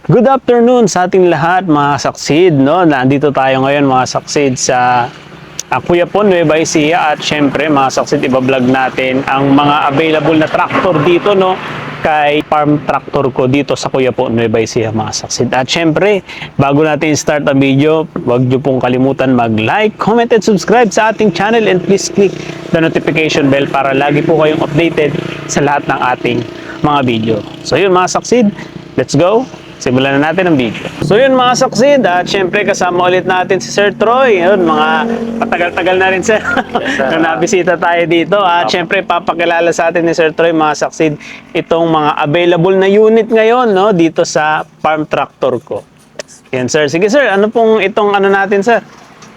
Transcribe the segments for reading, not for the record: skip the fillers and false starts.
Good afternoon sa ating lahat mga saksid, no? Nandito tayo ngayon mga saksid sa Cuyapon, Nueva Ecija at syempre mga saksid iba-vlog natin ang mga available na tractor dito, no? Kay farm tractor ko dito sa Cuyapon, Nueva Ecija mga saksid. At syempre, bago natin start ang video, huwag niyo pong kalimutan mag-like, comment and subscribe sa ating channel and please click the notification bell para lagi po kayong updated sa lahat ng ating mga video. So yun mga saksid, let's go! Simulan na natin ang video. So yun mga saksid, at syempre kasama ulit natin si Sir Troy. Yun, mga patagal-tagal na rin sir. Nung nabisita tayo dito. At syempre papakilala sa atin ni Sir Troy mga saksid itong mga available na unit ngayon, no, dito sa farm tractor ko. Yan sir. Sige sir, ano pong itong ano natin sir?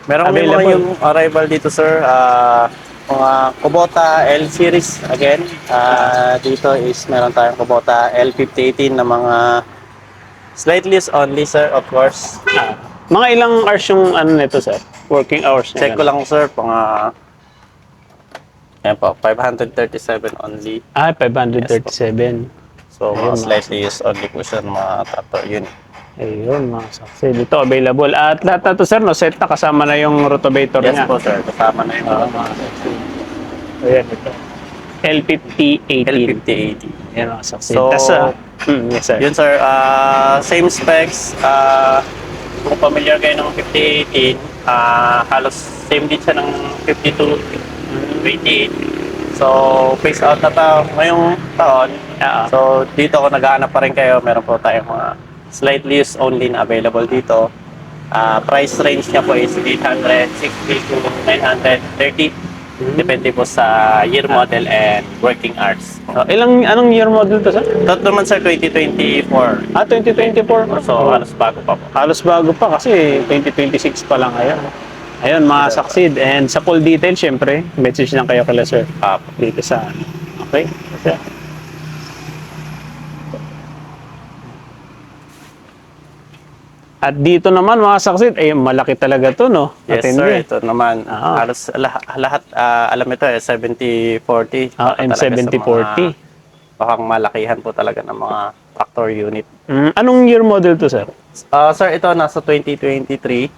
Meron kami mga yung arrival dito sir, mga Kubota L series again. Dito is meron tayong Kubota L5018 na mga slightly only sir, of course. Mga ilang hours yung ano nito sir? Working hours niya. Check ko lang sir, mga yan po, 537 only. 537. So mga slightly use only po siya ng mga tractor unit. Ayun, mga saksi. Dito available. At lahat na to sir, no, set na kasama na yung rotovator Yes niya. po sir, kasama na yung mga Ayan, ito. L5080. L5080. Ayan, mga saksi. So, yes sir. yun sir, same specs. Kung familiar kayo ng 5018, halos same din siya ng 5228. So, phase out na tayo ngayong taon. So, dito ako naghahanap pa rin kayo. Meron po tayong mga slightly use only na available dito. Price range niya po is 860 to 930. Depende po sa year model and working hours. Anong year model to sir? Ito naman sir, 2024. 2024. So, halos bago pa po. Halos bago pa kasi 2026 pa lang ngayon. Ayun, mga saksid. And sa full detail, syempre, message lang kayo kala sir. Dito sa okay? Sir. At dito naman mga saksid, malaki talaga to, no? Yes Atindi. sir, ito naman. Halos lahat, alam ito 70-40. M7040. Bakang malakihan po talaga ng mga tractor unit. Anong year model to sir? Sir, ito nasa 2023.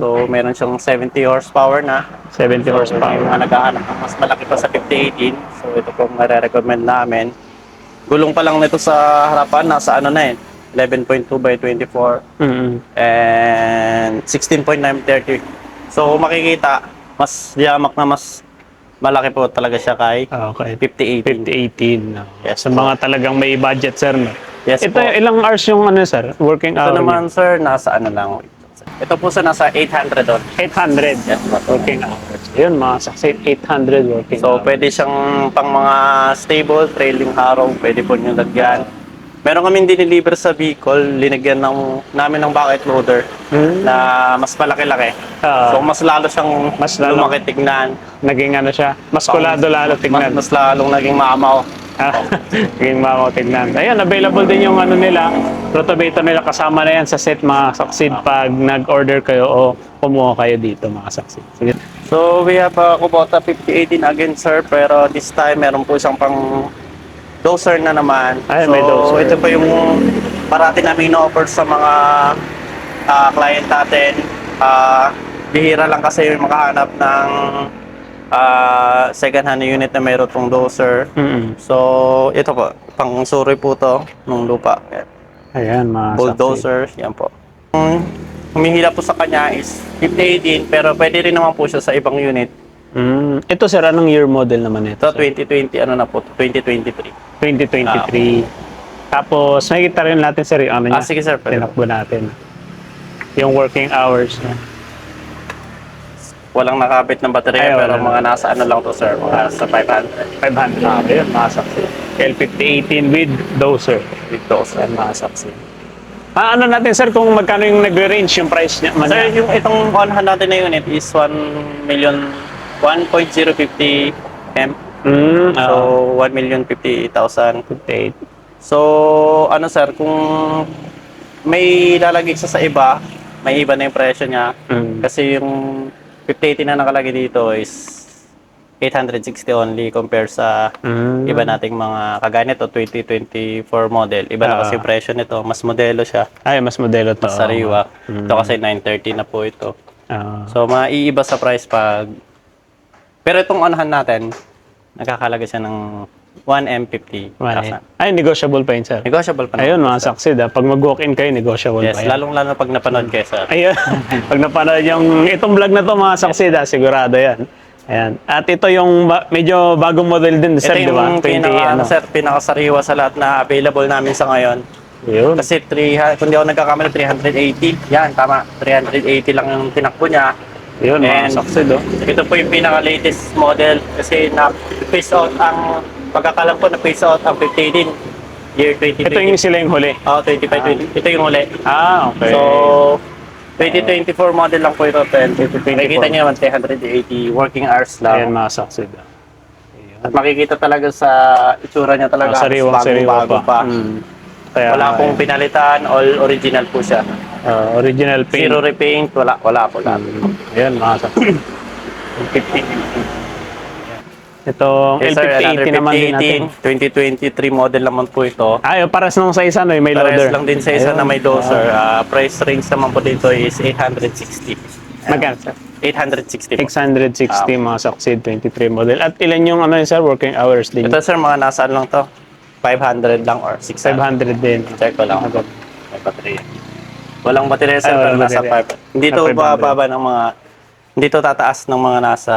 So, meron siyang 70 horsepower na. 70 horsepower. Yung mga naghahanap ng mas malaki pa sa 5018. So, ito pong nare-recommend namin. Gulong pa lang nito sa harapan, nasa ano na 11.2 by 24 and 16.930. So makikita mas yamak na mas malaki po talaga siya kay 5018. 5018. No. Yes, Sa mga talagang may budget sir, no? Yes Ito po. ilang hours yung ano sir? Working hour. Ito naman sir, nasa ano lang. Ito po sa nasa 800 doon. 800. Yes, Working hours. Yun mga saksi, 800 working So hours. pwede siyang pang mga stable, trailing harrow, pwede po nyo lagyan. Meron kaming diniliver sa Bicol, linagyan namin ng bucket loader na mas malaki-laki. So mas lalo siyang lumaki tignan. Naging ano siya, mas kulado lalo tignan. Mas lalong naging mamaw. Naging mamaw tignan. Ayun, available din yung ano nila, rotovator nila, kasama na yan sa set mga saksid pag nag-order kayo o kumuha kayo dito mga saksid. Sige. So we have a Kubota 5018 again sir, pero this time meron po siyang pang dozer na naman. Ay, so may dozer. ito pa yung parati namin na-offer sa mga client natin. Bihira lang kasi yung makahanap ng second hand unit na mayroon tong dozer. So ito po, pang suri po to ng lupa. Ayan mga bulldozer, yan po. Humihila po sa kanya is 5018, pero pwede rin naman po siya sa ibang unit. Ito sir, anong year model naman ito? Ito 2020, ano na po, 2023. 2023. Tapos, makikita rin natin sir yung ano niya. Sige sir, pwede. Tinakbo natin. Yung working hours niya. Walang nakabit ng baterya, pero mga nasa ano lang to sir, mga sa 500. 500. Ayun, mga saksi. L5018 with dozer. With dozer. Ayan, mga saksi. Ano natin sir, kung magkano yung nagre-range yung price niya? Sir, yung itong onhan natin na unit is 1.050 M. So, 1,050,000. 58. So, ano sir, kung may lalagay siya sa iba, may iba na yung presyo niya. Kasi yung 5080 na nakalagay dito is 860 only compare sa iba nating mga kagaya nito 2024 model. Iba na kasi yung presyo nito, mas modelo siya, Ay, mas modelo to. mas sariwa. Ito kasi 930 na po ito. Ah. So maiiba sa price pag pero itong anahan natin, nakakalaga siya ng 1M50,000. Ay, negotiable pa yun, sir. Negotiable pa Ayun, naman, mga sir. succeed. Pag mag-walk-in kayo, negotiable Yes, pa yan. lalong-lalo pag napanood kayo, sir. Ayun. Pag napanood itong vlog na to, mga succeed, sigurado yan. Ayan. At ito yung medyo bagong model din, sir, di Ito ba? yung sir, pinakasariwa sa lahat na available namin sa ngayon. Yun. Kasi kung di ako nagkakamali, 380. Yan, tama. 380 lang yung tinakbo niya. Yun, mga And succeed, oh. ito po yung pinaka-latest model kasi na-phase out ang pagkakalam ko na-phase out ang 15 year 2020. Ito yung sila yung huli. Oh, 25, 20. Ito yung huli. Ah, okay. So, 2024 model lang po ito. 2024. Makikita niyo naman 380 working hours Ayan, lang. mga succeed. At makikita talaga sa itsura niya talaga. Sariwang-sariwa bagong-bago pa. Kaya, Wala pong pinalitan, all original po siya. original paint. Zero repaint, wala po lahat. Ayan, mga succeed. 50. Ito, Yes, sir, L5080 naman din natin. 2023 model naman po ito. Ay, paras nung sa isa, no, may loader. Parehas lang din sa isa na may dozer. Price range naman po dito is 860. Magkano, sir? 860 po. 660 mga Succeed 23 model. At ilan yung ano yun, sir, working hours din? Ito sir, mga nasaan lang to? 500 lang or 600. 500 din. Check ko lang. May baterya. Walang baterya sir, pero walang nasa baterya. 5. Hindi to Na 500. bababa ng mga, hindi to tataas ng mga nasa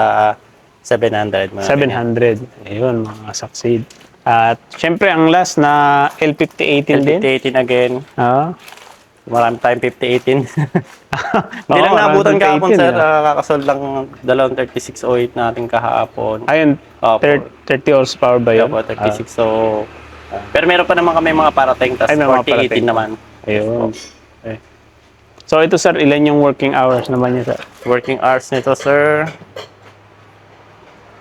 700. Mga 700. Ayun, mga Succeed. At syempre, ang last na L5018 din. 5018 again. Ah. Marami tayong 5018. Hindi Oo, lang naabutan marami kahapon 5018, sir. ah. Kakasold lang dalawang 3608 natin kahapon. Ayun, Opo. 30 horsepower ba yun? Opo, 36. So, pero meron pa naman kami mga parating. Tapos Ay, may mga 4018 parating. naman. Ayun. Okay. So ito sir, ilan yung working hours naman niya, sir? Working hours nito sir.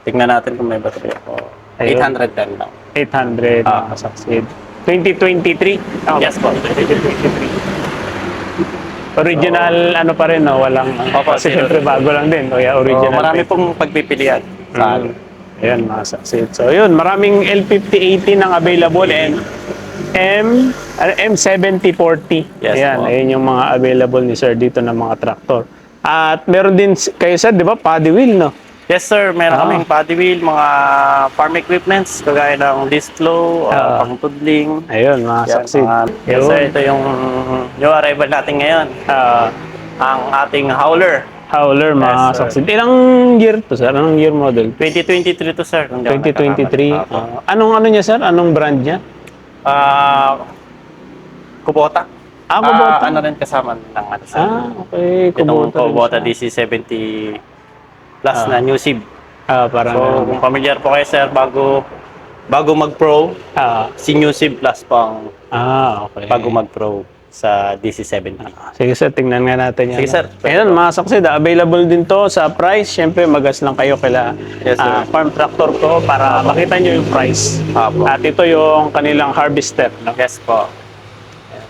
Tignan natin kung may baterya ko. Ayun. 810 lang. 800 mga Succeed. 2023? Yes po. 2023. Original ano pa rin, no? Walang, Opo, kasi zero. syempre bago lang din. Kaya So, original. marami paint. pong pagpipilian. Sa ano. Ayan, mga Succeed. So yun, maraming L5080 nang available and M7040. Yes, Ayan, po. ayun yung mga available ni sir dito ng mga traktor. At meron din kayo sir, di ba, paddy wheel, no? Yes sir, meron kaming paddy wheel, mga farm equipments, kagaya ng disc flow, pang-tudling. Ayun, mga Yan, Succeed. yes sir, ito yung new arrival natin ngayon. Ang ating hauler. Howler, mga Yes, sir. Succeed. Ilang year to, sir? Anong year model? 2023 to sir. kung di ako 2023. nagkakamali. Opo. Anong ano niya, sir? Anong brand niya? Kubota. Kubota. Ano rin kasama ng ano sir. Okay. Itong Kubota rin siya. DC70 Plus na new SIB. Parang So, kung familiar po kayo sir, bago mag-pro, si new SIB Plus pang okay. bago mag-pro sa DC70. Sige sir, tingnan nga natin yan. Sige, sir. Ayun, mga Succeed, available din to sa price. Siyempre, magas lang kayo kaila Yes, sir. Farm Tractor ko para makita nyo yung price. Apo. At ito yung kanilang harvester. No? Yes po.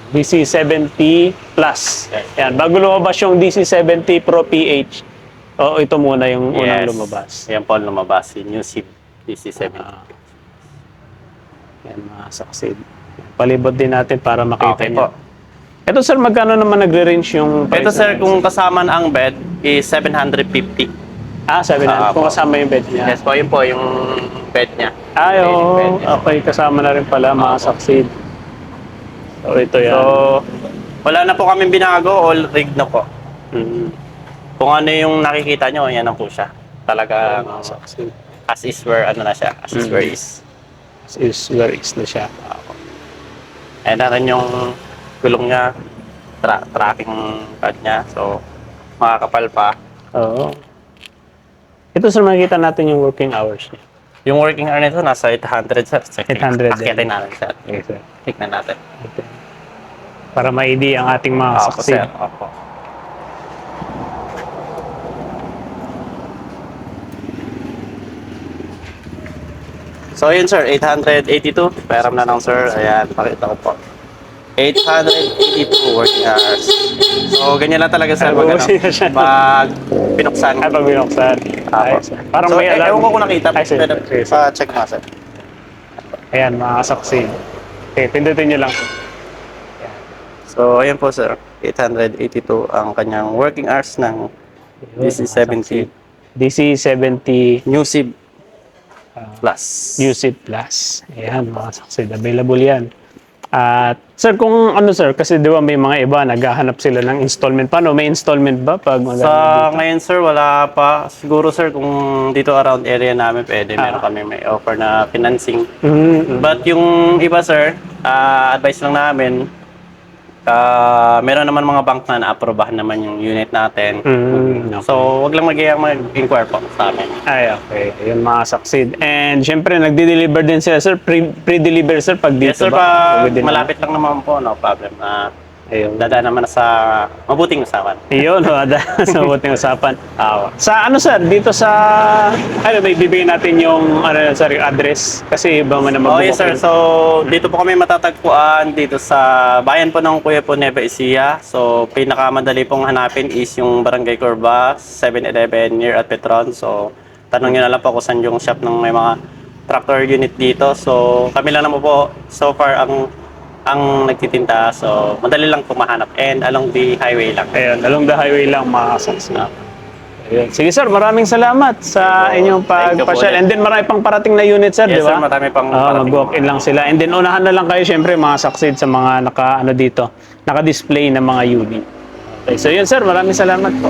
DC70 Plus. Yes. Yan, bago lumabas yung DC70 Pro PH, ito muna yung unang lumabas. Yan po ang lumabas, si new SIB DC70. Yan, mga Succeed. Palibot din natin para makita Okay nyo. po. Ito sir, magkano naman nagre-range yung price? Ito sir, naman? kung kasama na ang bed is 750. 700. Kung po. kasama yung bed niya. Yes po, yun po yung bed niya. Ay, oo. Bed niya. Okay, kasama na rin pala mga Succeed. So, ito yan. So, wala na po kami binago, all rig na po. Kung ano yung nakikita nyo, yan na po siya. Talaga, mga Succeed. as is where, ano na siya, as is where is. Is where is na siya. And natin yung gulong niya, tracking pad niya, so makakapal pa. Oo. Ito sir, makikita natin yung working hours niya. Yung working hour nito, nasa 800 sir. 800 din. Akitin natin sir. Okay, sir. Tignan natin. Para ma-ID ang ating mga Opo Succeed. sir, opo. So yun sir, 882. Peram na lang sir. Ayan, pakita ko po. 882 working hours. So ganyan lang talaga sir pag, bubusin na siya. pag pinuksan. Pag binuksan. Apo. Ayos. Parang So, may alarm. ewan ko kung nakita. Ay, sige, Pero, sige, sige. check nga, sir. Ayan, mga succeed. Okay, pindutin nyo lang. So, ayan po, sir. 882 ang kanyang working hours ng DC-70 DC-70 New SIB Plus. Music Plus. Ayan, mga succeed. Available yan. At, sir, kung ano, sir, kasi di ba may mga iba, naghahanap sila ng installment. Paano? May installment ba? Pag Sa ngayon, sir, wala pa. Siguro, sir, kung dito around area namin, pwede. Meron kami may offer na financing. But yung iba, sir, advice lang namin, meron naman mga bank na na-aprobahan naman yung unit natin. Okay. So, wag lang mag-inquire po sa amin. Ay, okay. Ayun, mga succeed. And, syempre, nagdi-deliver din sila, sir. Pre-deliver, sir, pag dito Yes, sir, ba? pag malapit lang naman po, no problem. Ayun. Dadaan naman sa mabuting usapan. Iyon, sa mabuting usapan. Sa ano, sir, dito sa, ano, may bibigyan natin yung, ano, sir, yung address. Kasi iba man na Oh, yes, sir. So, dito po kami matatagpuan dito sa bayan po ng Kuya po, Nueva Ecija. So, pinakamadali pong hanapin is yung Barangay Corba, 7-Eleven near at Petron. So, tanong nyo na lang po kung saan yung shop ng may mga tractor unit dito. So, kami lang naman po so far ang nagtitinda. So, madali lang po mahanap. And along the highway lang. Ayun, along the highway lang, mga succeed. Ayun. Sige, sir, maraming salamat sa inyong Thank you po pagpasyal. ulit. And then, marami pang parating na unit, sir, di Yes, ba? sir. Marami pang parating. Mag-walk-in lang sila. And then, unahan na lang kayo, syempre, mga succeed sa mga naka-display na mga unit. Okay, so yun, sir, maraming salamat po.